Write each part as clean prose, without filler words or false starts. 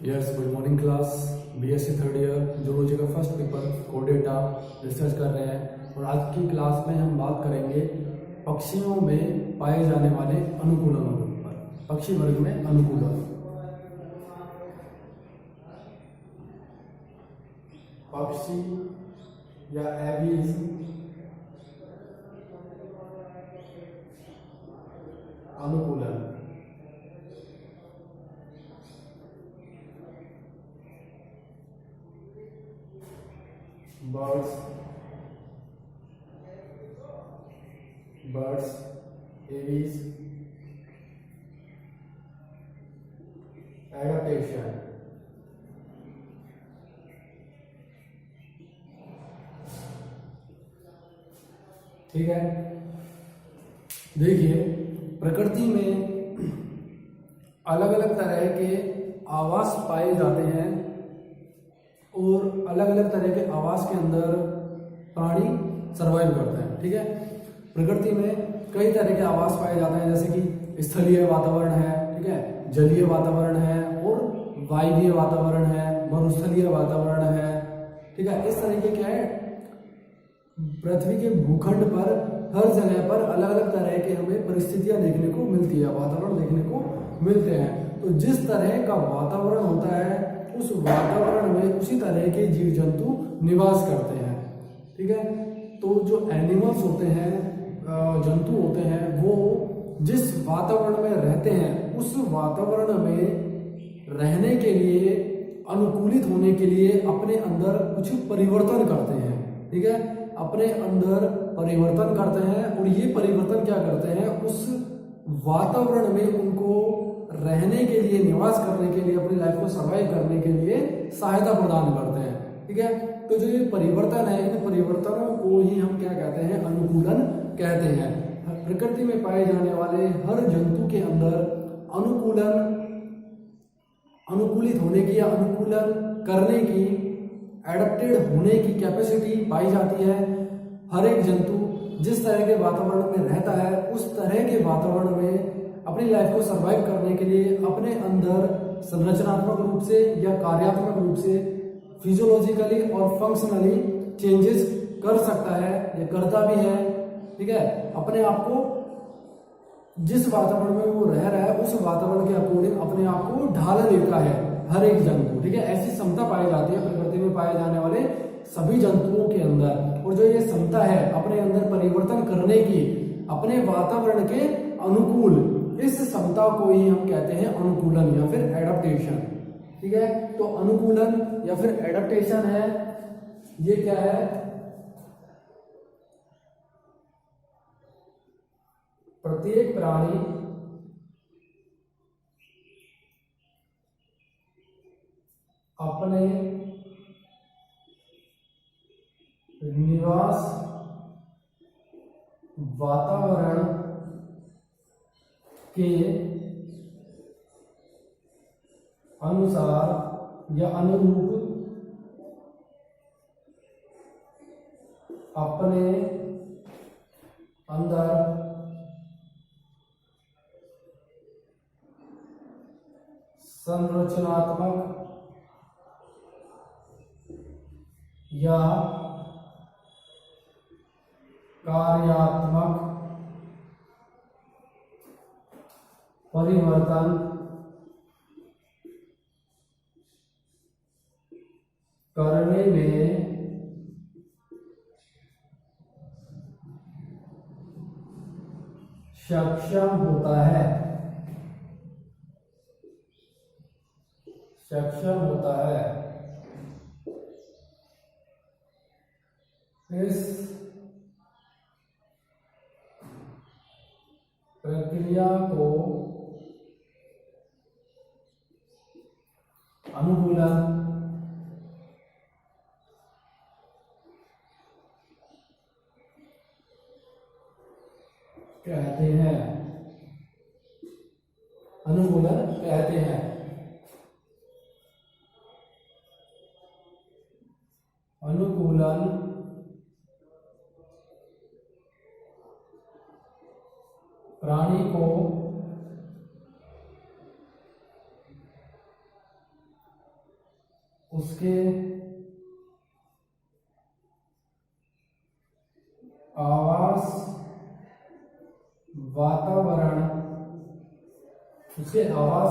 Yes, good morning class. BSc third year zoology का first paper code data research कर रहे हैं और आज की क्लास में हम बात करेंगे पक्षियों में पाए जाने वाले अनुकूलनों के ऊपर। पक्षी वर्ग में अनुकूलन, पक्षी या एविज अनुकूलन। Birds, aves, adaptation. ठीक है, देखिए प्रकृति में अलग अलग तरह के आवास पाए जाते हैं और अलग अलग तरह के आवास के अंदर प्राणी सरवाइव करते हैं। ठीक है, प्रकृति में कई तरह के आवास पाए जाते हैं, जैसे कि स्थलीय वातावरण है, ठीक है, जलीय वातावरण है और वायवीय वातावरण है, मरुस्थलीय वातावरण है। ठीक है, इस तरह के क्या है, पृथ्वी के भूखंड पर हर जगह पर अलग अलग तरह के हमें परिस्थितियां देखने को मिलती है, वातावरण देखने को मिलते हैं। तो जिस तरह का वातावरण होता है उस वातावरण में उसी तरह के जीव जंतु निवास करते हैं। ठीक है, तो जो एनिमल्स होते हैं, जंतु होते हैं, वो जिस वातावरण में रहते हैं उस वातावरण में रहने के लिए, अनुकूलित होने के लिए अपने अंदर कुछ परिवर्तन करते हैं। ठीक है, अपने अंदर परिवर्तन करते हैं और ये परिवर्तन क्या करते हैं, उस वातावरण में उनको रहने के लिए, निवास करने के लिए, अपनी लाइफ को सर्वाइव करने के लिए सहायता प्रदान करते हैं। ठीक है, तो जो ये परिवर्तन है, इन परिवर्तनों को ही हम क्या कहते हैं, अनुकूलन कहते हैं। प्रकृति में पाए जाने वाले हर जंतु के अंदर अनुकूलित होने की या अनुकूलन करने की, एडेप्टेड होने की कैपेसिटी पाई जाती है। हर एक जंतु जिस तरह के वातावरण में रहता है उस तरह के वातावरण में अपनी लाइफ को सर्वाइव करने के लिए अपने अंदर संरचनात्मक रूप से या कार्यात्मक रूप से, फिजियोलॉजिकली और फंक्शनली चेंजेस कर सकता है, ये करता भी है। ठीक है, अपने आप को जिस वातावरण में वो रह रहा है उस वातावरण के अकॉर्डिंग अपने आप को ढाल लेता है हर एक जंतु। ठीक है, ऐसी क्षमता पाई जाती है प्रकृति में पाए जाने वाले सभी जंतुओं के अंदर। और जो ये क्षमता है अपने अंदर परिवर्तन करने की, अपने वातावरण के अनुकूल, इस क्षमता को ही हम कहते हैं अनुकूलन या फिर एडाप्टेशन। ठीक है, तो अनुकूलन या फिर एडाप्टेशन है, ये क्या है, प्रत्येक प्राणी अपने निवास वातावरण के अनुसार या अनुरूप अपने अंदर संरचनात्मक या कार्यात्मक परिवर्तन करने में सक्षम होता है, इस प्रक्रिया को अनुकूलन कहते हैं, अनुकूलन कहते हैं। अनुकूलन प्राणी को उसके आवास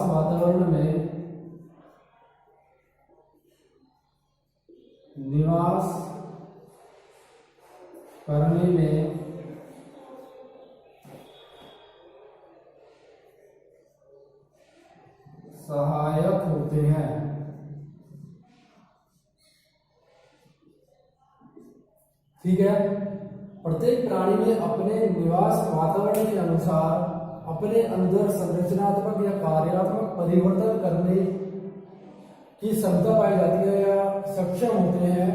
वातावरण में निवास करने में सहायक होते हैं। ठीक है, प्रत्येक प्राणी में अपने निवास वातावरण के अनुसार अपने अंदर संरचनात्मक या कार्यात्मक परिवर्तन करने की क्षमता पाई जाती है या सक्षम होते हैं।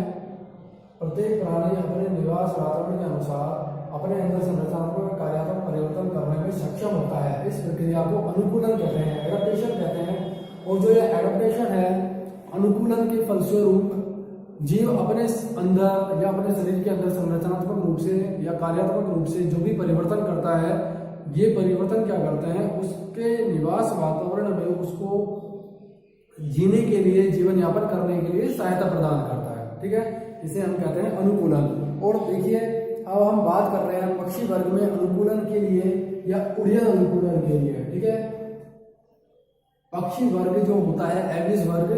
प्रत्येक प्राणी अपने निवास वातावरण के अनुसार अपने अंदर संरचनात्मक या कार्यात्मक परिवर्तन करने में सक्षम होता है। इस प्रक्रिया को अनुकूलन कहते हैं, एडेप्टेशन कहते हैं। और जो ये एडेप्टेशन है, अनुकूलन के फलस्वरूप जीव अपने अंदर या अपने शरीर के अंदर संरचनात्मक रूप से या कार्यात्मक रूप से जो भी परिवर्तन करता है, ये परिवर्तन क्या करते हैं, उसके निवास वातावरण में उसको जीने के लिए, जीवन यापन करने के लिए सहायता प्रदान करता है। ठीक है, इसे हम कहते हैं अनुकूलन। और देखिए, अब हम बात कर रहे हैं पक्षी वर्ग में अनुकूलन के लिए या उड़ियन अनुकूलन के लिए। ठीक है, पक्षी वर्ग जो होता है, एविस वर्ग,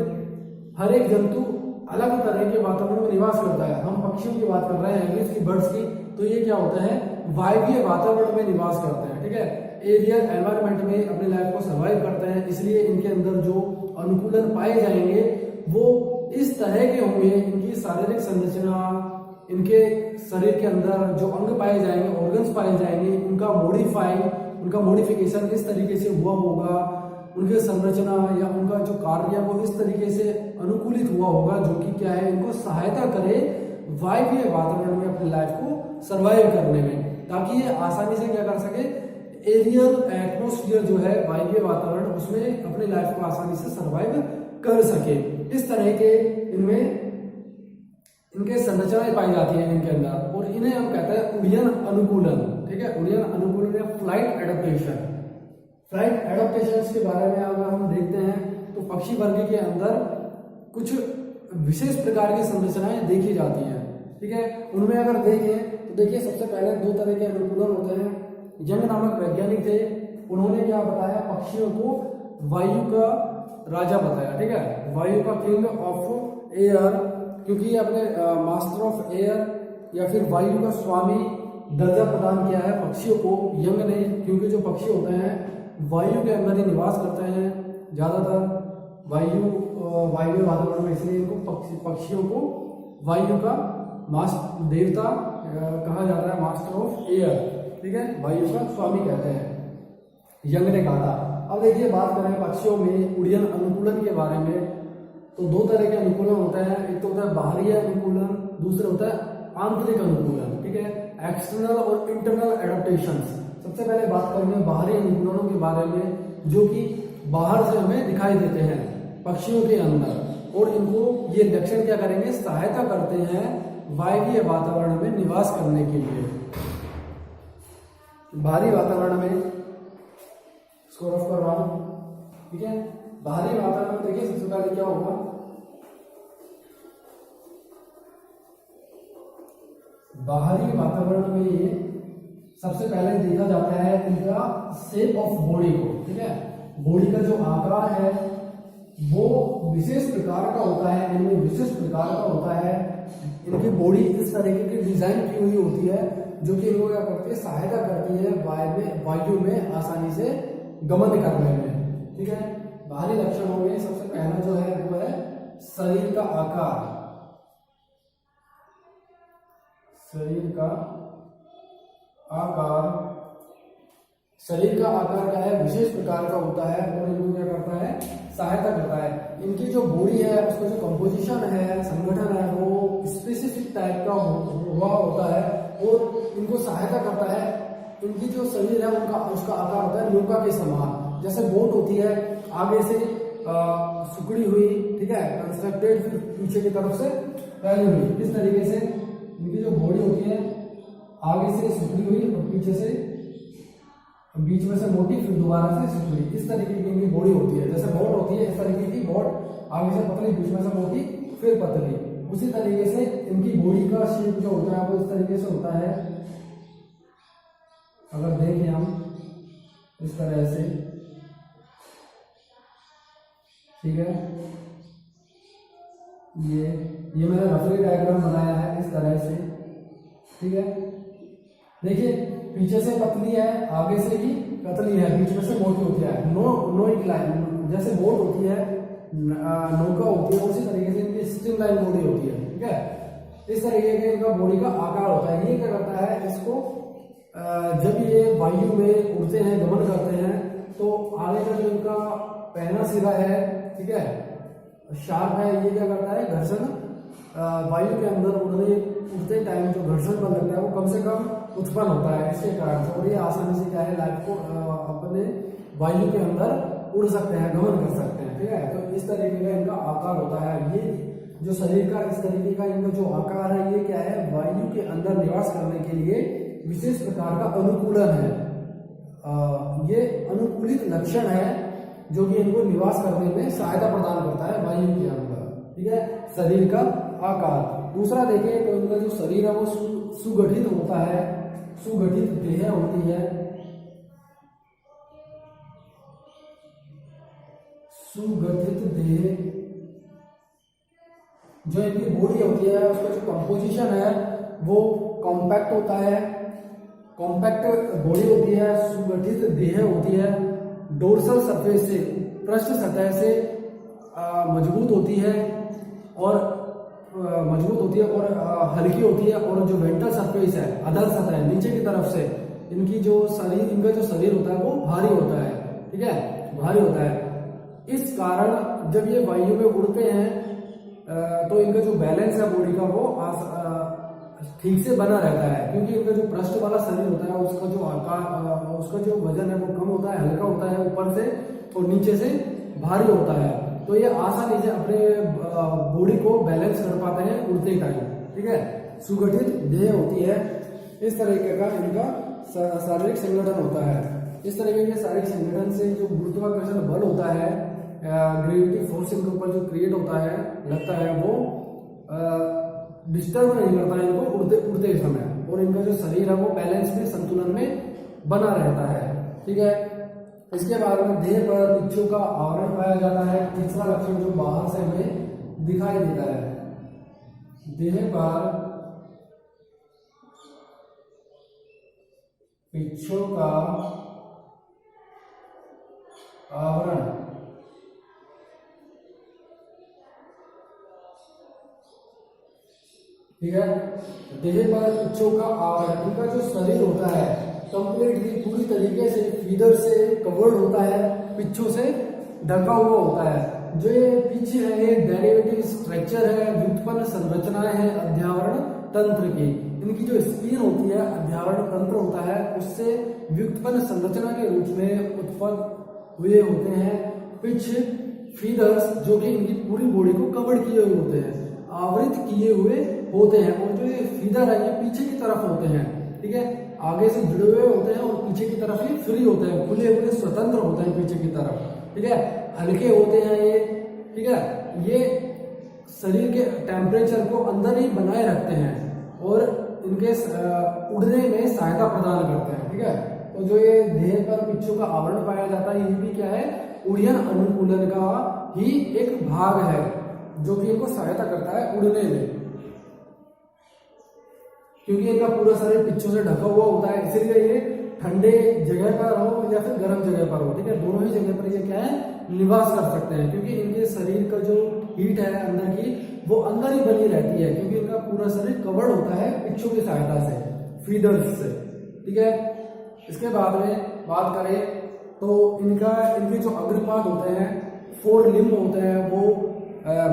हर एक जंतु अलग तरह के वातावरण में निवास करता है। हम पक्षियों की बात कर रहे हैं, एविस की, बर्ड्स की, तो ये क्या होता है, वायवीय वातावरण में निवास करते हैं। ठीक है, एरियल एनवायरनमेंट में अपनी लाइफ को सर्वाइव करते हैं, इसलिए इनके अंदर जो अनुकूलन पाए जाएंगे वो इस तरह के होंगे। इनकी शारीरिक संरचना, इनके शरीर के अंदर जो अंग पाए जाएंगे, ऑर्गन्स पाए जाएंगे, उनका मॉडिफिकेशन इस तरीके से हुआ होगा, उनके संरचना या उनका जो कार्य वो इस तरीके से अनुकूलित हुआ होगा, जो कि क्या है, इनको सहायता करे वायवीय वातावरण में अपनी लाइफ को सर्वाइव करने में, ताकि ये आसानी से क्या कर सके, एरियल एटमॉस्फेयर जो है, वायवीय वातावरण, उसमें अपनी लाइफ को आसानी से सर्वाइव कर सके। इस तरह के इनमें इनके संरचनाएं पाई जाती हैं इनके अंदर, और इन्हें हम कहते हैं उड़ियन अनुकूलन। ठीक है, उड़ियन अनुकूलन या फ्लाइट एडेप्टेशन। फ्लाइट एडेप्टेशन के बारे में अगर हम देखते हैं तो पक्षी वर्ग के अंदर कुछ विशेष प्रकार की संरचनाएं देखी जाती हैं। ठीक है, उनमें अगर देखें तो देखिए, सबसे पहले दो तरह के अनुकूलन होते हैं। यंग नामक वैज्ञानिक थे, उन्होंने क्या बताया, पक्षियों को वायु का राजा बताया। ठीक है, वायु का किंग ऑफ एयर, क्योंकि ये अपने मास्टर ऑफ एयर या फिर वायु का स्वामी दर्जा प्रदान किया है पक्षियों को यंग ने, क्योंकि जो पक्षी होते हैं वायु के अंदर ही निवास करते हैं ज्यादातर, वायु वातावरण में, इसलिए इनको पक्षियों को वायु का देवता कहा जाता है, मास्टर ऑफ एयर। ठीक है, वायु का स्वामी कहते हैं, यंग ने कहा था। अब देखिए, बात करें पक्षियों में उड़ियन अनुकूलन के बारे में, तो दो तरह के अनुकूलन होते हैं। एक तो होता है बाहरी अनुकूलन, दूसरा होता है आंतरिक अनुकूलन। ठीक है, एक्सटर्नल और इंटरनल एडेप्टेशन। सबसे पहले बात करेंगे बाहरी अनुकूलनों के बारे में, जो कि बाहर से हमें दिखाई देते हैं पक्षियों के अंदर, और इनको ये लक्षण क्या करेंगे, सहायता करते हैं वायवीय वातावरण में निवास करने के लिए। बाहरी वातावरण में स्कोर ऑफ कर रहा हूं। ठीक है, बाहरी वातावरण में देखिए, सबसे पहले क्या होगा, बाहरी वातावरण में ये सबसे पहले देखा जाता है इनका शेप ऑफ बॉडी को। ठीक है, बॉडी का जो आकार है वो विशेष प्रकार का होता है, इनमें विशेष प्रकार का होता है। इनकी बॉडी इस तरीके की डिजाइन की हुई होती है, जो कि इनको क्या करती है, सहायता करती है वायु में आसानी से गमन करने में। ठीक है, बाहरी लक्षण होंगे, सबसे पहला जो है वो है शरीर का आकार। शरीर का आकार क्या है, विशेष प्रकार का होता है, और इनको क्या करता है, सहायता करता है। इनकी जो बॉडी है, उसका जो कंपोजिशन है, संगठन है, वो स्पेसिफिक टाइप का हुआ होता है, और इनको सहायता करता है। इनकी जो शरीर है उसका आकार होता है नौका के समान, जैसे बोट होती है, आगे से सुकड़ी हुई, ठीक है, कंस्ट्रक्टेड, फिर पीछे की तरफ से फैली हुई। इस तरीके से इनकी जो बॉडी होती है, आगे से सुकड़ी हुई और पीछे से, बीच में से मोटी, फिर दोबारा से सुकड़ी, इस तरीके की इनकी बॉडी होती है। जैसे बोट होती है, इस तरीके की बोट, आगे से पतली, बीच में से मोटी, फिर पतली। उसी तरीके से इनकी बॉडी का शेप जो होता है वो इस तरीके से होता है। अगर देखें हम इस तरह से, ठीक है, ये मैंने रफली डायग्राम बनाया है इस तरह से, ठीक है। देखिए पीछे से पतली है, आगे से भी पतली है, बीच में से मोटी होती है। नो इंक्लाइन, जैसे बोट होती है, नौका होती है, उसी तरीके से इनकी स्ट्रीमलाइन बॉडी होती है, ठीक है। इस तरीके के इनका बॉडी का आकार होता है। ये क्या करता है, इसको जब ये वायु में उड़ते हैं, गमन करते हैं, तो आगे का जो इनका पहना सिरा है, ठीक है, शार्प है, ये क्या करता है, घर्षण वायु के अंदर उड़ते टाइम जो घर्षण बल लगता है वो कम से कम उत्पन्न होता है इसके कारण से। और ये आसानी से क्या है, लाइफ को अपने वायु के अंदर उड़ सकते हैं, गमन कर सकते हैं, ठीक है। तो इस तरीके का इनका आकार होता है। ये जो शरीर का इस तरीके का इनका जो आकार है, ये क्या है, वायु के अंदर निवास करने के लिए विशेष प्रकार का अनुकूलन है। ये अनुकूलित लक्षण है जो कि इनको निवास करने में सहायता प्रदान करता है वायु के अंदर, ठीक है। शरीर का आकार। दूसरा देखें तो इनका जो शरीर है वो सुगठित होता है, सुगठित देह होती है, सुगठित देह। जो इनकी बॉडी होती है उसका जो कंपोजिशन है वो कॉम्पैक्ट होता है, कॉम्पैक्ट बॉडी होती है, सुगठित देह होती है, डोर्सल सरफेस से, पृष्ठ सतह से मजबूत होती है और हल्की होती है। और जो वेंट्रल सरफेस है, अधर सतह, नीचे की तरफ से इनका जो शरीर होता है वो भारी होता है, ठीक है, भारी होता है। इस कारण जब ये वायु में उड़ते हैं तो इनका जो बैलेंस है बॉडी का वो ठीक से बना रहता है, क्योंकि इनका जो पृष्ठ वाला शरीर होता है उसका जो आकार, उसका जो वजन है वो कम होता है, हल्का होता है ऊपर से, और नीचे से भारी होता है। तो ये आसानी से अपने बॉडी को बैलेंस कर पाते हैं उड़ते टाइम, ठीक है। सुगठित देह होती है। इस तरीके का इनका शारीरिक संगठन होता है। इस तरीके के शारीरिक संगठन से जो गुरुत्वाकर्षण बल होता है, ग्रेविटी फोर्स इनके ऊपर जो क्रिएट होता है, लगता है, वो डिस्टर्ब नहीं करता है इनको उड़ते समय, और इनका जो शरीर है वो बैलेंस में, संतुलन में बना रहता है, ठीक है। इसके बाद में देह पर पिच्छों का आवरण पाया जाता है। तीसरा लक्षण जो बाहर से हमें दिखाई देता है, देह पर पिच्छों का आवरण, ठीक है। देह पर पिच्छों का आवरण, इनका जो शरीर होता है कंप्लीटली पूरी तरीके से फीदर से कवर्ड होता है, पिच्छों से ढका हुआ होता है। जो ये पिच है ये डेरिवेटिव स्ट्रक्चर है, व्युत्पन्न संरचनाएं हैं अध्यावरण तंत्र की। इनकी जो स्किन होती है, अध्यावरण तंत्र होता है, उससे व्युत्पन्न संरचना के रूप में उत्पन्न हुए होते हैं पिच फीदर्स, जो कि इनकी पूरी बॉडी को कवर किए हुए होते हैं, आवृत किए हुए होते हैं। और जो ये फीदर है ये पीछे की तरफ होते हैं, ठीक है, आगे से जुड़े हुए होते हैं और पीछे की तरफ ये फ्री होते हैं, खुले हुए स्वतंत्र होते हैं पीछे की तरफ, ठीक है, हल्के होते हैं ये, ठीक है। ये शरीर के टेम्परेचर को अंदर ही बनाए रखते हैं और इनके उड़ने में सहायता प्रदान करते हैं, ठीक है। तो जो ये देह पर पिच्छों का आवरण पाया जाता है, ये भी क्या है, उड़यन अनुकूलन का ही एक भाग है, जो कि इनको सहायता करता है उड़ने में, क्योंकि इनका पूरा शरीर पिच्छों से ढका हुआ होता है। इसलिए ये ठंडे जगह पर हो या फिर गर्म जगह पर हो, ठीक है, दोनों ही जगह पर ये क्या है, निवास कर सकते हैं, क्योंकि इनके शरीर का जो हीट है अंदर की वो अंदर ही बनी रहती है, क्योंकि इनका पूरा शरीर कवर्ड होता है पिच्छों की सहायता से, फीदर्स से, ठीक है। इसके बाद में बात करें तो इनके जो अग्रपाद होते हैं, 4 लिम्ब होते हैं, वो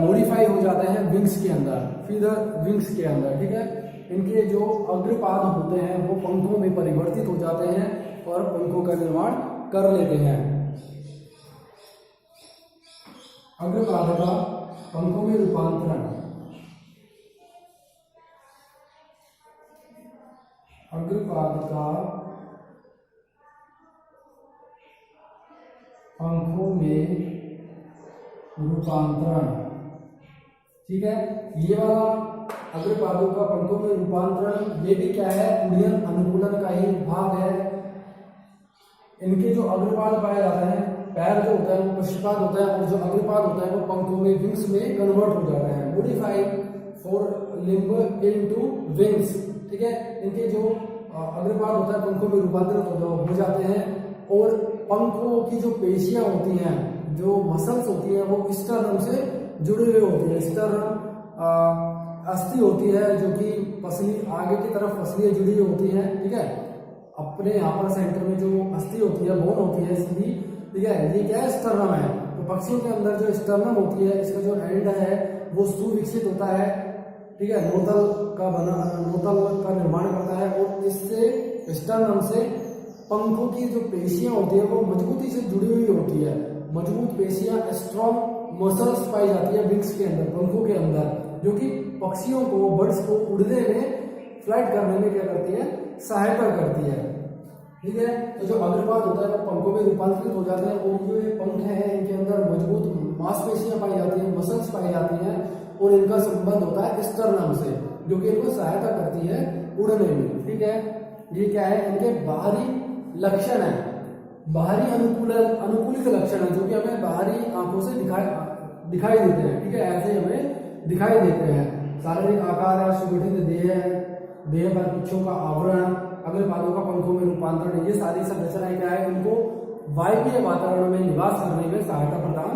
मॉडिफाई हो जाते हैं विंग्स के अंदर, फीदर विंग्स के अंदर, ठीक है। इनके जो अग्रपाद होते हैं वो पंखों में परिवर्तित हो जाते हैं और पंखों का निर्माण कर लेते हैं। अग्रपाद का पंखों में रूपांतरण, अग्रपाद का पंखों में रूपांतरण, ठीक है। ये वाला अग्रपादों का पंखों में रूपांतरण, ये भी क्या है, उड्डयन अनुकूलन का ही भाग है। इनके जो अग्रपाद पाए जाते हैं, पैर जो होता है वो पश्चपाद होता है, और जो अग्रपाद होता है वो पंखों में विंग्स में कन्वर्ट हो जाता है, modified for limb into wings. ठीक है, इनके जो अग्रपाद होता है पंखों में रूपांतरित हो जाते हैं, और पंखों की जो पेशियां होती हैं, जो मसल्स होती हैं, वो स्टर्नम से जुड़े हुए होती है। स्टर्नम अस्थि होती है जो कि पसली आगे की तरफ पसलियां जुड़ी हुई होती हैं। ठीक है, अपने यहाँ पर सेंटर में जो अस्थि होती है, बोन होती है सीधी। ठीक है, ये क्या है, स्टर्नम है। तो पक्षियों के अंदर जो स्टर्नम होती है, इसका जो एंड है वो सुविकसित होता है। ठीक है, नोतल का निर्माण करता है, और इससे स्टर्नम से पंखों की जो पेशियां होती है वो मजबूती से जुड़ी हुई होती है। मजबूत पेशियां, स्ट्रॉन्ग मसल्स पाई जाती है विंग्स के अंदर, पंखों के अंदर, जो कि पक्षियों को, बर्ड्स को उड़ने में, फ्लाइट करने में क्या करती है, सहायता करती है। ठीक है, तो जो अग्रपाद होता है वो पंखों में रूपांतरित हो जाते हैं, और जो ये पंख हैं इनके अंदर मजबूत मांसपेशियां पाई जाती हैं, मसल्स पाई जाती हैं, और इनका संबंध होता है स्टर्नम से, जो कि इनको सहायता करती है उड़ने में। ठीक है, ये क्या है, इनके बाहरी लक्षण है, बाहरी अनुकूलित लक्षण है, जो कि हमें बाहरी आंखों से दिखाई देते हैं। ठीक है, ऐसे हमें दिखाई देते हैं। शारीरिक आकार है, सुगठित देह पर पुच्छों का आवरण, अग्रपादों का पंखों में रूपांतरण, ये सारी संरचनाएं क्या है, इनको वायवीय वातावरण में निवास करने में सहायता प्रदान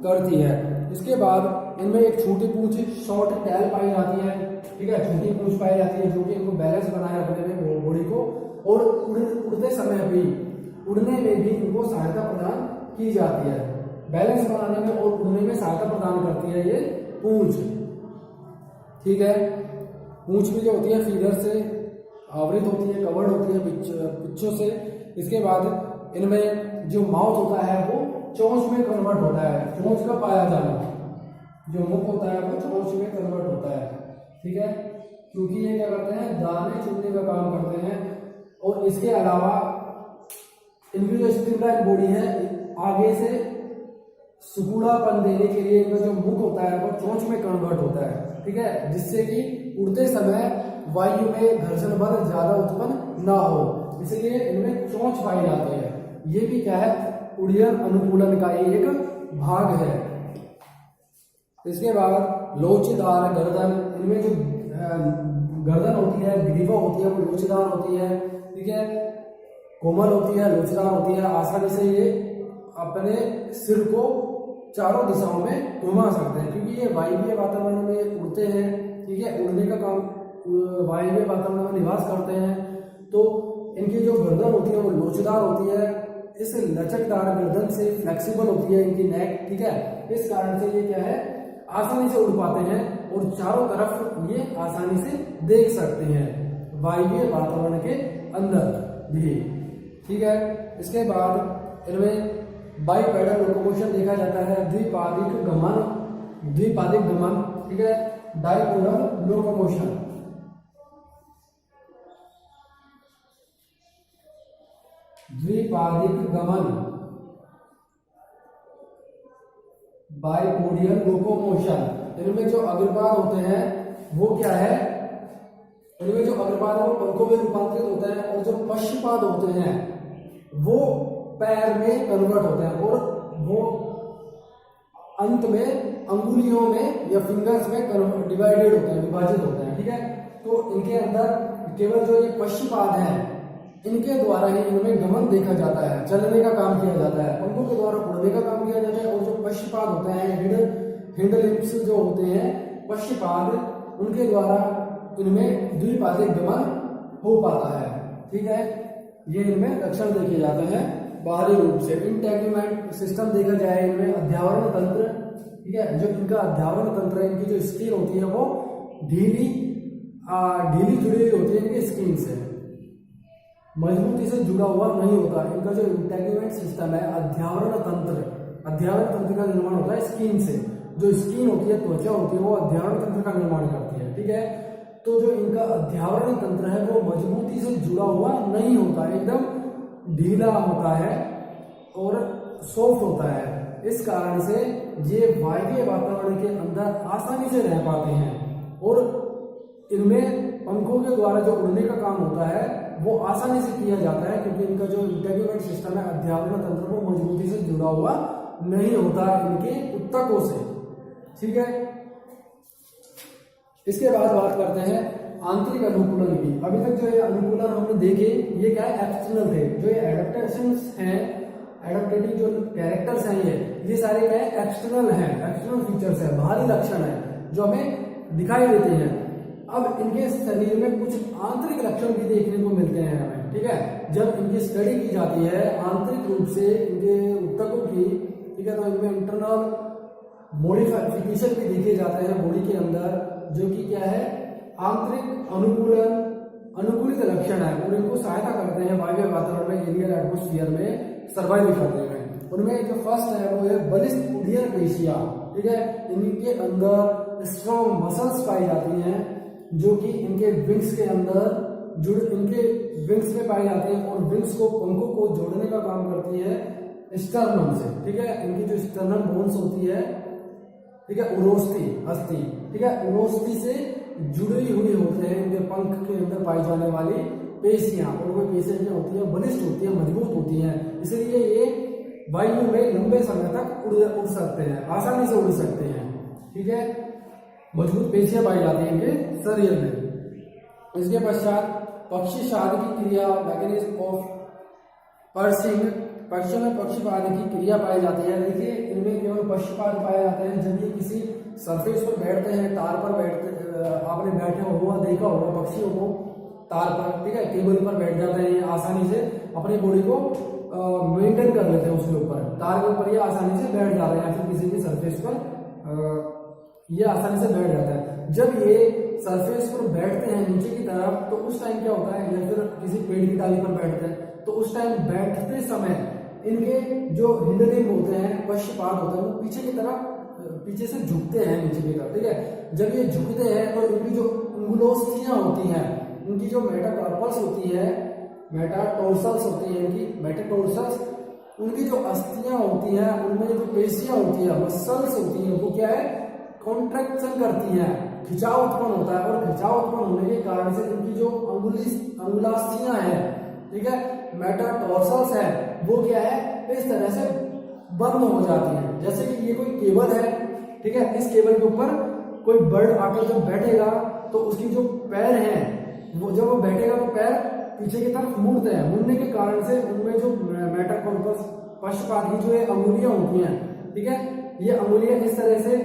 करती है। इसके बाद इनमें एक छोटी पूंछ, शॉर्ट टेल पाई जाती है। ठीक है, छोटी पूंछ पाई जाती है, जो कि इनको बैलेंस बनाए रखने में बॉडी को, और उड़ते समय भी, उड़ने में भी इनको सहायता प्रदान की जाती है। बैलेंस बनाने में और उड़ने में सहायता प्रदान करती है ये पूंछ। ठीक है, पूंछ भी जो होती है फीदर से आवृत होती है, कवर्ड होती है पिच्छों से। इसके बाद इनमें जो माउथ होता है वो चोंच में कन्वर्ट होता है। चोंच का पाया जाना, जो मुख होता है वो चोंच में कन्वर्ट होता है। ठीक है, क्योंकि ये क्या करते हैं, दाने चुनने का काम करते हैं। और इसके अलावा इनकी जो स्ट्रीमलाइन बॉडी है, आगे से सुकूड़ापन देने के लिए इनका जो मुख होता है वो चोंच में कन्वर्ट होता है। ठीक है, जिससे कि उड़ते समय वायु में घर्षण बल ज्यादा उत्पन्न ना हो, इसलिए इनमें चोंच पाई जाती है। ये भी क्या है, उड्डयन अनुकूलन का एक भाग है। इसके बाद लोचदार गर्दन, इनमें जो गर्दन होती है, ग्रीवा होती है, वो लोचदार होती है। ठीक है, कोमल होती है, लोचदार होती है, आसानी से ये अपने सिर को चारों दिशाओं में घुमा सकते हैं, क्योंकि ये वायवीय वातावरण में उड़ते हैं। ठीक है, उड़ने का काम वायवीय वातावरण में निवास करते हैं, तो इनकी जो गर्दन होती है वो लोचदार होती है। इस लचकदार गर्दन से फ्लेक्सिबल होती है इनकी नेक। ठीक है, इस कारण से ये क्या है, आसानी से उड़ पाते हैं, और चारों तरफ ये आसानी से देख सकते हैं वायवीय वातावरण के अंदर भी। ठीक है, इसके बाद इनमें बाइपेडल लोकोमोशन देखा जाता है, द्विपादिक गमन। ठीक है, डाइपोडल लोकोमोशन। द्विपादिक गमन, बाइपोडियल लोकोमोशन। इनमें जो अग्रपाद होते हैं वो क्या है, इनमें जो अग्रपाद है वो पंखों में रूपांतरित होते हैं, और जो पश्चपाद होते हैं वो पैर में कन्वर्ट होते हैं, और वो अंत में अंगुलियों में या फिंगर्स में डिवाइडेड होते हैं, विभाजित होते हैं। ठीक है, तो इनके अंदर केवल जो ये पश्चपाद है, इनके द्वारा ही इनमें गमन देखा जाता है, चलने का काम किया जाता है, पंखों के द्वारा उड़ने का काम किया जाता है। और जो पश्चपाद होते हैं, हिंड लिम्स जो होते हैं पश्चपाद, उनके द्वारा इनमें द्विपादिक गमन हो पाता है। ठीक है, ये इनमें लक्षण देखे जाते हैं बाहरी रूप से। इंटेग्यूमेंट सिस्टम देखा जाए, इनमें अध्यावरण तंत्र। ठीक है, जो इनका अध्यावरण तंत्र है, इनकी जो स्किन होती है वो ढीली जुड़ी हुई होती है इनकी स्किन से, मजबूती से जुड़ा हुआ नहीं होता। इनका जो इंटेग्यूमेंट सिस्टम है, अध्यावरण तंत्र का निर्माण होता है स्किन से। जो स्किन होती है, त्वचा होती है, वो अध्यावरण तंत्र का निर्माण करती है। ठीक है, तो जो इनका अध्यावरण तंत्र है वो मजबूती से जुड़ा हुआ नहीं होता, एकदम ढीला होता है और सॉफ्ट होता है। इस कारण से ये वायवीय वातावरण के अंदर आसानी से रह पाते हैं और इनमें पंखों के द्वारा जो उड़ने का काम होता है वो आसानी से किया जाता है, क्योंकि इनका जो इंटेग्युमेंट सिस्टम है, अध्यापन तंत्र, वो मजबूती से जुड़ा हुआ नहीं होता इनके उत्तकों से। ठीक है, इसके बाद बात करते हैं आंतरिक अनुकूलन की। अभी तक जो ये अनुकूलन हमने देखे ये क्या है, एक्सटर्नल थे। जो ये एडेप्टेशंस हैं, एडेप्टेटिव जो कैरेक्टर्स हैं, ये सारे क्या है, एक्सटर्नल हैं, एक्सटर्नल फीचर्स है, बाहरी लक्षण है जो हमें दिखाई देते हैं। अब इनके शरीर में कुछ आंतरिक लक्षण भी देखने को मिलते हैं हमें। ठीक है, जब इनकी स्टडी की जाती है आंतरिक रूप से इनके उत्तकों की, ठीक है, तो इनमें इंटरनल मॉडिफिकेशन भी देखे जाते हैं बॉडी के अंदर, जो कि क्या है, आंतरिक अनुकूलित लक्षण है और इनको सहायता करते हैं वायवीय वातावरण में, एरियल एटमोस्फियर में सर्वाइव करने में। उनमें जो फर्स्ट है वो है बलिष्ठ उड्डयन पेशियां। ठीक है, इनके अंदर स्ट्रॉन्ग मसल्स पाई जाती हैं जो कि इनके विंग्स के अंदर इनके विंग्स में पाई जाती हैं और विंग्स को, पंखों को जोड़ने का काम करती है स्टर्नम से। ठीक है, इनकी जो स्टर्नम बोन्स होती है, ठीक है, उरोस्थि अस्थि, ठीक है, उरोस्थि से जुड़ी हुई होते हैं इनके पंख के अंदर पाई जाने वाली पेशियां, और वो पेशियां क्या होती है, बलिष्ठ होती है, मजबूत होती हैं, इसलिए ये वायु में लंबे समय तक उड़ सकते हैं, आसानी से उड़ सकते हैं। ठीक है, मजबूत पेशियां पाई जाती हैं इनके शरीर में। इसके पश्चात पक्षी शाद की क्रिया, मैकेनिज्म ऑफ पर्सिंग, पक्षियों में पक्षीपाद की क्रिया पाई जाती है। देखिए, इनमें केवल पक्षीपाद पाए जाते हैं जब ये किसी सरफेस पर बैठते हैं, तार पर बैठते, आपने बैठे हुआ देखा होगा पक्षियों को तार पर, ठीक है, केबल पर बैठ जाते हैं, ये आसानी से अपनी बॉडी को मेंटेन कर लेते हैं उसके ऊपर, तार के ऊपर ये आसानी से बैठ जाते हैं, फिर किसी भी सरफेस पर ये आसानी से बैठ जाता है। जब ये सरफेस पर बैठते हैं नीचे की तरफ, तो उस टाइम क्या होता है, या फिर किसी पेड़ की डाली पर बैठते हैं, तो उस टाइम बैठते समय इनके जो हिंडलिंग होते हैं, पश्चपाद होते हैं, वो पीछे की तरफ, पीछे से झुकते हैं नीचे की तरफ। ठीक है, जब ये झुकते हैं तो इनकी जो अंगुलोस्थियां होती हैं, इनकी जो मेटाकार्पल्स होती है, मेटाटोर्सल्स होती है, इनकी मेटाटोर्सल्स, उनकी जो अस्थियां होती हैं, उनमें जो पेशियां होती है, मसल्स होती हैं, वो क्या है, कॉन्ट्रैक्शन करती हैं, खिंचाव उत्पन्न होता है, और खिंचाव उत्पन्न होने के कारण से इनकी जो अंगुलास्थियां हैं, ठीक है, मेटाटोर्सल्स है, वो क्या है, इस तरह से बंद हो जाती है। जैसे कि ये कोई केबल है, ठीक है, इस केबल के ऊपर कोई बर्ड आकर जब बैठेगा तो उसकी जो पैर हैं, वो जब वो बैठेगा तो पैर पीछे की तरफ मुड़ते हैं, मुड़ने के कारण से उनमें जो मेटाकार्पस पश्चपाद की जो ये अंगुलियां होती हैं, ठीक है, ये अंगुलियां इस तरह से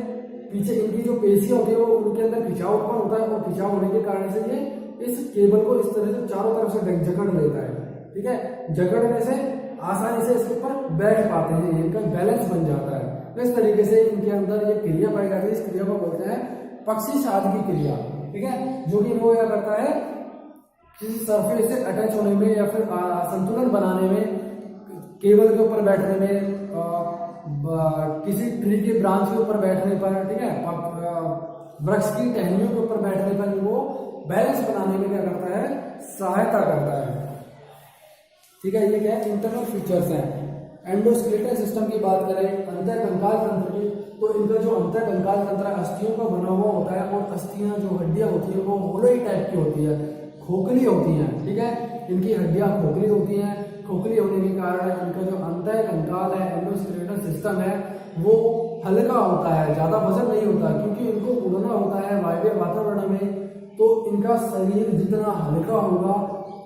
पीछे, इनकी जो पेशियां होती है वो उनके अंदर खिंचाव उत्पन्न होता है, और खिंचाव होने के कारण से ये इस केबल को इस तरह से चारों तरफ से जकड़ लेता है। ठीक है, जकड़ने से आसानी से इसके ऊपर बैठ पाते हैं, इनका बैलेंस बन जाता है। तो इस तरीके से इनके अंदर ये क्रिया पाई जाती है, इस क्रिया को बोलते हैं पक्षी शाद की क्रिया। ठीक है, जो कि वो क्या करता है, किसी सरफेस से अटैच होने में या फिर संतुलन बनाने में, केबल के ऊपर बैठने में, किसी ट्री के ब्रांच के ऊपर बैठने पर, ठीक है, वृक्ष की टहनियों के ऊपर बैठने पर वो बैलेंस बनाने में क्या करता है, सहायता करता है। ठीक है, ये क्या है, इंटरनल फीचर्स हैं। एंडोस्केलेटल सिस्टम की बात करें, अंतःकंकाल तंत्र की, तो इनका जो अंतःकंकाल तंत्र अस्थियों का बना हुआ होता है, और अस्थियां जो हड्डियां होती है वो होलोई टाइप की होती है, खोखली होती हैं। ठीक है, इनकी हड्डियां खोखली होती हैं, खोखली होने के कारण इनका जो अंतःकंकाल है, एंडोस्केलेटल सिस्टम है, वो हल्का होता है, ज्यादा वजन नहीं होता, क्योंकि इनको उड़ना होता है वायवीय वातावरण में, तो इनका शरीर जितना हल्का होगा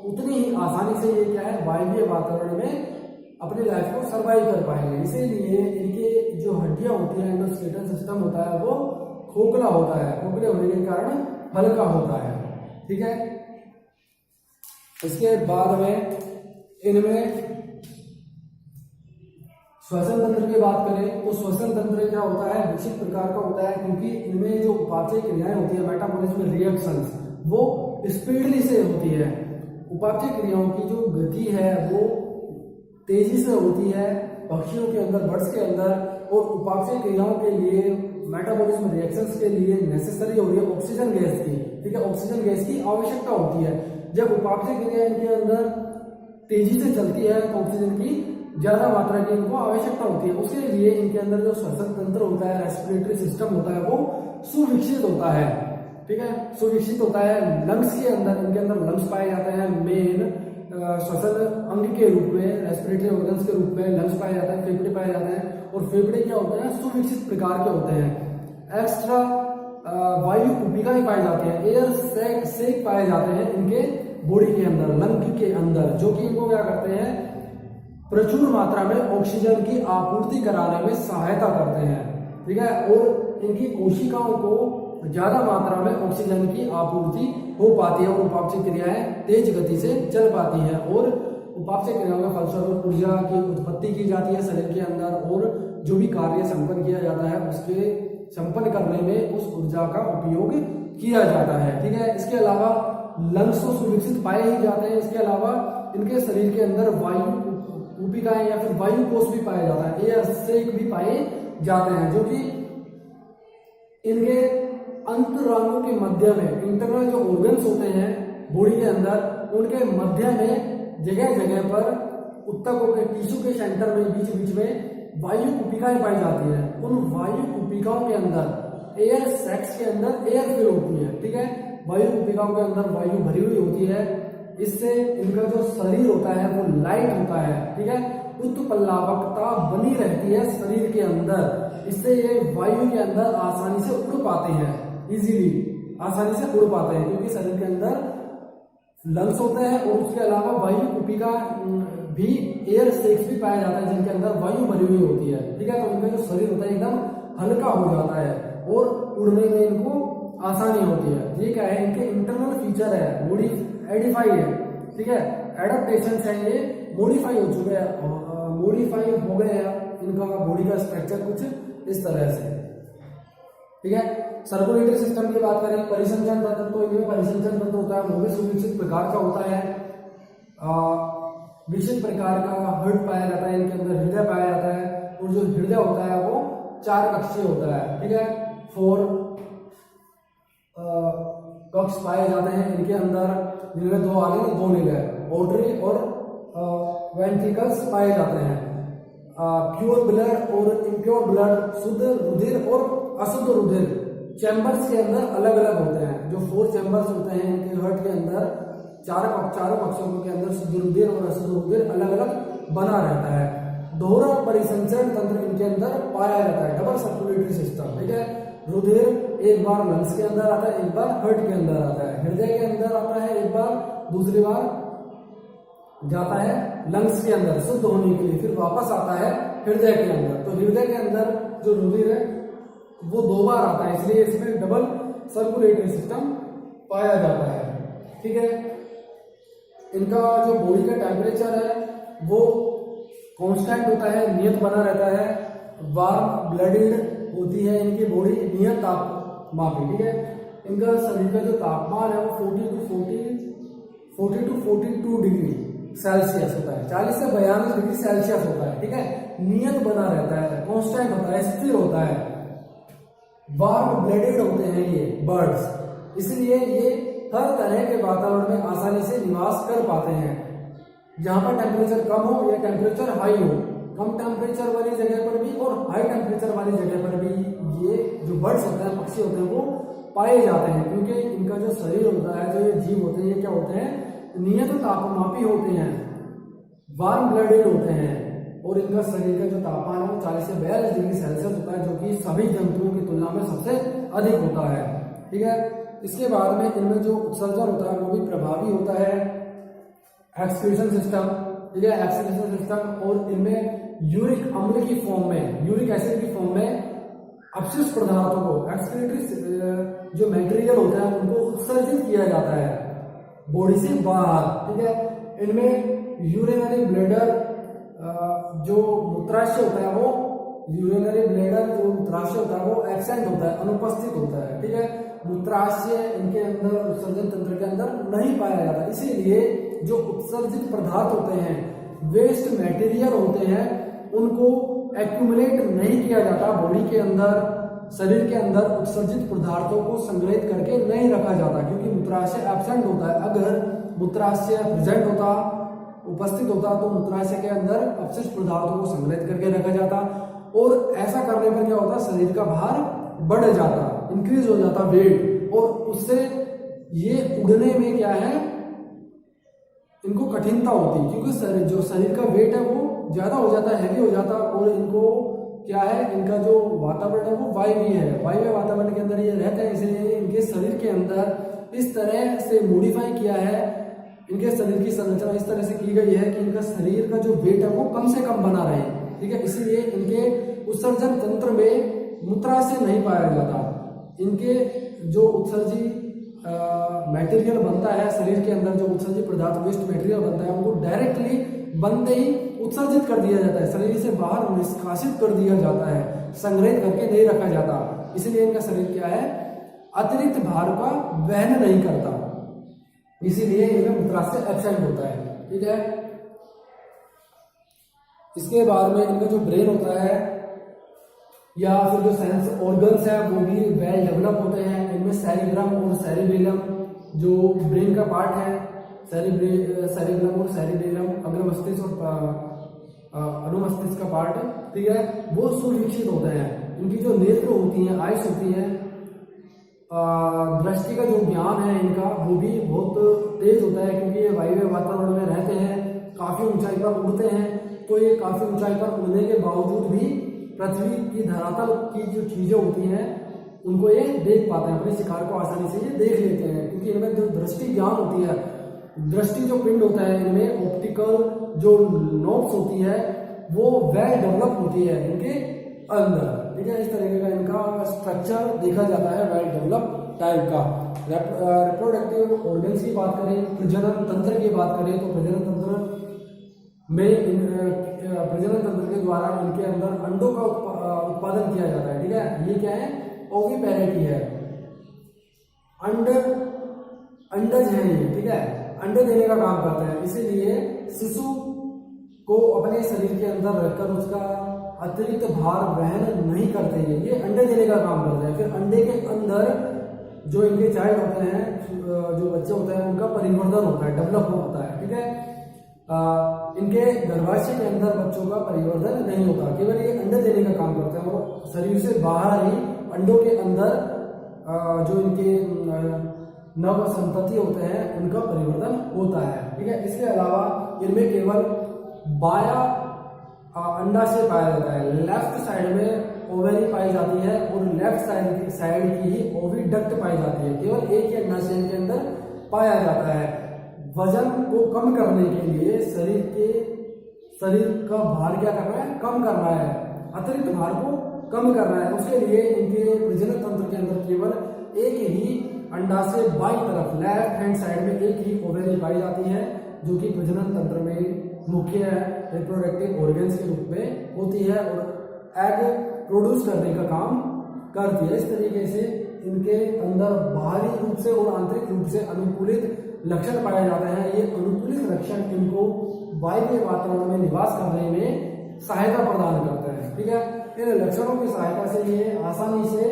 उतनी ही आसानी से ये क्या है, वायवीय वातावरण में अपनी लाइफ को सर्वाइव कर पाएंगे। इसीलिए इनके जो हड्डियां होती हैं, एंडोस्केलेटल सिस्टम होता है, वो खोखला होता है, खोखले होने के कारण हल्का होता है। ठीक है, इसके बाद में इनमें श्वसन तंत्र की बात करें तो श्वसन तंत्र क्या होता है, विकसित प्रकार का होता है, क्योंकि इनमें जो उपापचय क्रियाएं होती है, मेटाबॉलिज्म रिएक्शंस, वो स्पीडली से होती है। उपापचय क्रियाओं की जो गति है वो तेजी से होती है पक्षियों के अंदर, बर्ड्स के अंदर, और उपापचय क्रियाओं के लिए, मेटाबॉलिज्म रिएक्शंस के लिए नेसेसरी हो रही है ऑक्सीजन गैस की। ठीक है, ऑक्सीजन गैस की आवश्यकता होती है। जब उपापचय क्रिया इनके अंदर तेजी से चलती है तो ऑक्सीजन की ज्यादा मात्रा की इनको आवश्यकता होती है। उसके लिए इनके अंदर जो श्वसन तंत्र होता है, रेस्पिरेटरी सिस्टम होता है, वो सुविकसित होता है। ठीक है, सुविकसित होता है। लंग्स के अंदर, इनके अंदर लंग्स पाए जाते हैं मेन श्वसन अंग के रूप में, रेस्पिरेटरी ऑर्गन्स के रूप में लंग्स पाए जाते हैं, फेफड़े पाए जाते हैं। और फेफड़े क्या होते हैं, सुविकसित प्रकार के होते हैं। एक्स्ट्रा वायु कुपिकाएं पाई जाती है, एयर सेक पाए जाते हैं इनके बॉडी के अंदर, लंग के अंदर, जो कि इनको क्या करते हैं, प्रचुर मात्रा में ऑक्सीजन की आपूर्ति कराने में सहायता करते हैं। ठीक है, और इनकी कोशिकाओं को ज्यादा मात्रा में ऑक्सीजन की आपूर्ति हो पाती है और उपापचय क्रियाएं तेज गति से चल पाती हैं। और उपापचय क्रियाओं के फलस्वरूप ऊर्जा की उत्पत्ति की जाती है शरीर के अंदर, और जो भी कार्य संपन्न किया जाता है उसके संपन्न करने में उस ऊर्जा का उपयोग किया जाता है। ठीक है, इसके अलावा लंग्स तो सुविकसित पाए ही जाते हैं। इसके अलावा इनके शरीर के अंदर वायु कुपिकाएं या फिर वायु कोष भी पाया जाता है, एयर सेक भी पाए जाते हैं, जो कि इनके अंतरांगों के मध्य में, इंटरनल जो ऑर्गन्स होते हैं बॉडी के अंदर, उनके मध्य में जगह जगह पर उत्तकों के टिश्यू के सेंटर में बीच बीच में वायु कुपिकाएं पाई जाती है। उन वायु कुपिकाओं के अंदर एयर सैक्स के अंदर एयर फिल होती है। ठीक है, वायु कुपिकाओं के अंदर वायु भरी हुई होती है। इससे इनका जो शरीर होता है वो लाइट होता है। ठीक है, उत्प्लावकता बनी रहती है शरीर के अंदर। इससे ये वायु के अंदर आसानी से उड़ पाते हैं, इजीली आसानी से उड़ पाते हैं, क्योंकि शरीर के अंदर लंग्स होते हैं और उसके अलावा वायु कुपिका भी, एयर सेक्स भी पाया जाता है जिनके अंदर वायु भरी हुई होती है। ठीक है, तो इनका जो शरीर होता है एकदम हल्का हो जाता है और उड़ने में इनको आसानी होती है। ये क्या है, इनके इंटरनल फीचर है, बॉडी एडिफाइड है। ठीक है, एडेप्टेशन है, ये मॉडिफाई हो चुके हैं, मॉडिफाई हो गए हैं इनका बॉडी का स्ट्रक्चर कुछ इस तरह से। ठीक है, सर्कुलेटरी सिस्टम की बात करें, परिसंचरण तंत्र, तो इनमें परिसंचरण तंत्र होता है, वो भी सुविकसित प्रकार का होता है। विकसित प्रकार का हर्ट पाया जाता है, इनके अंदर हृदय पाया जाता है, और जो हृदय होता है वो 4 कक्षीय होता है। ठीक है, 4 कक्ष पाए जाते हैं इनके अंदर, जिनमें 2 आगे 2 नीचे, ऑर्टरी और वेंट्रिकल्स पाए जाते हैं। प्योर ब्लड और इम्प्योर ब्लड, शुद्ध रुधिर और अशुद्ध रुधिर चैम्बर्स के अंदर अलग अलग होते हैं। जो 4 चैम्बर्स होते हैं इनके हार्ट के अंदर, चारों पक्षों के अंदर शुद्ध रुधिर और अशुद्ध रुधिर अलग अलग बना रहता है। दोहरा परिसंचरण तंत्र इनके अंदर पाया जाता है, डबल सर्कुलेटरी सिस्टम। ठीक है, रुधिर एक बार लंग्स के अंदर आता है, एक बार हार्ट के अंदर आता है, हृदय के अंदर आता है एक बार, दूसरी बार जाता है लंग्स के अंदर शुद्ध होने के लिए, फिर वापस आता है हृदय के अंदर। तो हृदय के अंदर जो रुधिर है वो 2 बार आता है, इसलिए इसमें डबल सर्कुलेटरी सिस्टम पाया जाता है। ठीक है, इनका जो बॉडी का टेम्परेचर है वो कांस्टेंट होता है, नियत बना रहता है। वार्म ब्लडेड होती है इनकी बॉडी, नियत तापमापी। ठीक है, इनका शरीर का जो तापमान है वो 40 टू 42 डिग्री सेल्सियस होता है, 40 से 42 डिग्री सेल्सियस होता है। ठीक है, नियत बना रहता है, कांस्टेंट होता है, स्थिर होता है। वार्म ब्लडेड होते हैं ये बर्ड्स, इसलिए ये हर तरह के वातावरण में आसानी से निवास कर पाते हैं। जहां पर टेम्परेचर कम हो या टेम्परेचर हाई हो, कम टेम्परेचर वाली जगह पर भी और हाई टेम्परेचर वाली जगह पर भी ये जो बर्ड्स होते हैं, पक्षी होते हैं, वो पाए जाते हैं। क्योंकि इनका जो शरीर होता है, जो ये जीव होते हैं, ये क्या होते हैं, नियत तापमापी होते हैं, वार्म ब्लडेड होते हैं, और इनका शरीर का जो तापमान है वो 40 से 42 डिग्री सेल्सियस होता है, जो कि सभी जंतुओं की तुलना में सबसे अधिक होता है। ठीक है, इसके बाद में इनमें जो उत्सर्जन होता है वो भी प्रभावी होता है, एक्सक्रीशन सिस्टम। ठीक है, एक्सक्रीशन सिस्टम, और इनमें यूरिक अम्ल की फॉर्म में, यूरिक एसिड की फॉर्म में अपशिष्ट पदार्थों को, एक्सक्रीटरी जो मटेरियल होता है उनको उत्सर्जित किया जाता है बॉडी से बाहर। ठीक है, इनमें यूरिनरी ब्लैडर जो मूत्राशय होता है वो, यूरिनरी ब्लैडर जो मूत्राशय होता है वो एब्सेंट होता है, अनुपस्थित होता है। ठीक है, मूत्राशय इनके अंदर उत्सर्जन तंत्र के अंदर नहीं पाया जाता, इसीलिए जो उत्सर्जित पदार्थ होते हैं, वेस्ट मटेरियल होते हैं, उनको एक्यूमुलेट नहीं किया जाता बॉडी के अंदर, शरीर के अंदर उत्सर्जित पदार्थों को संग्रहित करके नहीं रखा जाता, क्योंकि मूत्राशय एब्सेंट होता है। अगर मूत्राशय प्रेजेंट होता उपस्थित होता तो मूत्राशय के अंदर अपशिष्ट पदार्थों को संग्रहित करके रखा जाता, और ऐसा करने पर क्या होता, शरीर का भार बढ़ जाता, इंक्रीज हो जाता वेट, और उससे ये उड़ने में क्या है, इनको कठिनता होती, क्योंकि जो शरीर का वेट है वो ज्यादा हो जाता है, हैवी हो जाता, और इनको क्या है, इनका जो वातावरण है वो वायवीय है, वायवीय वातावरण के अंदर ये रहते हैं, इसलिए इनके शरीर के अंदर इस तरह से मॉडिफाई किया है, इनके शरीर की संरचना इस तरह से की गई है कि इनका शरीर का जो वेट है वो कम से कम बना रहे, ठीक है। इसीलिए इनके उत्सर्जन तंत्र में मूत्राशय नहीं पाया जाता, इनके जो उत्सर्जी मटेरियल बनता है शरीर के अंदर, जो उत्सर्जित पदार्थ वेस्ट मटेरियल बनता है, उनको डायरेक्टली बनते ही उत्सर्जित कर दिया जाता है, शरीर से बाहर निष्कासित कर दिया जाता है, संग्रहित करके नहीं रखा जाता। इसलिए इनका शरीर क्या है, अतिरिक्त भार का वहन नहीं करता, इसीलिए इनमें मूत्राशय एब्सेंट होता है, ठीक है। इसके बाद में इनका जो ब्रेन होता है या फिर जो सेंस ऑर्गन्स है वो भी वेल डेवलप होते हैं। इनमें सेरिब्रम और सेरिबेलम जो ब्रेन का पार्ट है, सेरिब्रम और सेरिबेलम अग्र मस्तिष्क और अनुमस्तिष्क का पार्ट, ठीक है, वो सुविकसित होते हैं। इनकी जो नेत्र होती हैं, आइस होती हैं, दृष्टि का जो ज्ञान है इनका वो भी बहुत तेज होता है, क्योंकि ये वायवीय वातावरण में रहते हैं, काफी ऊंचाई पर उड़ते हैं, तो ये काफी ऊंचाई पर उड़ने के बावजूद भी पृथ्वी की धरातल की जो चीजें होती हैं उनको ये देख पाते हैं, अपने शिकार को आसानी से ये देख लेते हैं, क्योंकि इनमें जो दृष्टि ज्ञान होती है, दृष्टि जो पिंड होता है इनमें ऑप्टिकल जो नोब्स होती है वो वेल डेवलप होती है इनके अंदर, ठीक है। इस तरीके का इनका स्ट्रक्चर देखा जाता है वेल डेवलप टाइप का। रिप्रोडक्टिव ऑर्गन्स की बात करें, प्रजनन तंत्र की बात करें, तो प्रजनन तंत्र में प्रजनन तंत्र के द्वारा इनके अंदर अंडों का उत्पादन किया जाता है, ठीक है। ये क्या है, ओविपेरिटी है, अंडज है ये, ठीक है, अंडे देने का काम करते हैं, इसीलिए शिशु को अपने शरीर के अंदर रखकर उसका अतिरिक्त भार वहन नहीं करते, ये अंडे देने का काम करते हैं। फिर अंडे के अंदर जो इनके चाइल्ड होते हैं, जो बच्चे होते हैं, उनका परिवर्तन होता है, डेवलप होता है, ठीक है। इनके गर्भाशय के अंदर बच्चों का परिवर्तन नहीं होता, केवल ये अंडे देने का काम करते हैं, और शरीर से बाहर ही अंडों के अंदर जो इनके नव संतति होते हैं उनका परिवर्तन होता है, ठीक है। इसके अलावा इनमें केवल बायां अंडाशय पाया जाता है, लेफ्ट साइड में ओवेरी पाई जाती है और लेफ्ट साइड की ही ओविडक्ट पाई जाती है, केवल एक ही अंडाशय के अंदर पाया जाता है। वजन को कम करने के लिए शरीर का भार क्या करना है, कम करना है, अतिरिक्त भार को कम करना है। उसके लिए इनके प्रजनन तंत्र के अंदर केवल एक ही अंडाशय बाईं तरफ लेफ्ट हैंड साइड में एक ही ओवेरी पाई जाती है, जो कि प्रजनन तंत्र में मुख्य रिप्रोडक्टिव ऑर्गन्स के रूप में होती है और एग प्रोड्यूस करने का काम करती है। इस तरीके से इनके अंदर बाहरी रूप से और आंतरिक रूप से अनुकूलित लक्षण पाए जाते हैं। ये अनुकूलित लक्षण इनको वायवीय वातावरण में निवास करने में सहायता प्रदान करते हैं, ठीक है। इन लक्षणों की सहायता से ये आसानी से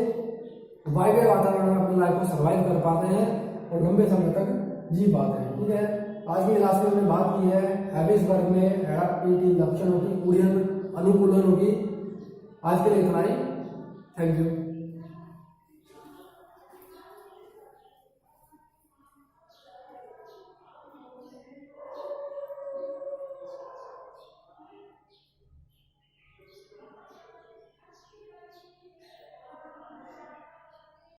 वायवीय वातावरण में अपनी लाइफ को सर्वाइव कर पाते हैं और लंबे समय तक जी पाते हैं, ठीक है। आज की क्लास में हमने बात की है हैबिसबर्ग में एडाप्टिव लक्षणों की, उड़न अनुकूलनों की। आज के लिए इतना ही, थैंक यू।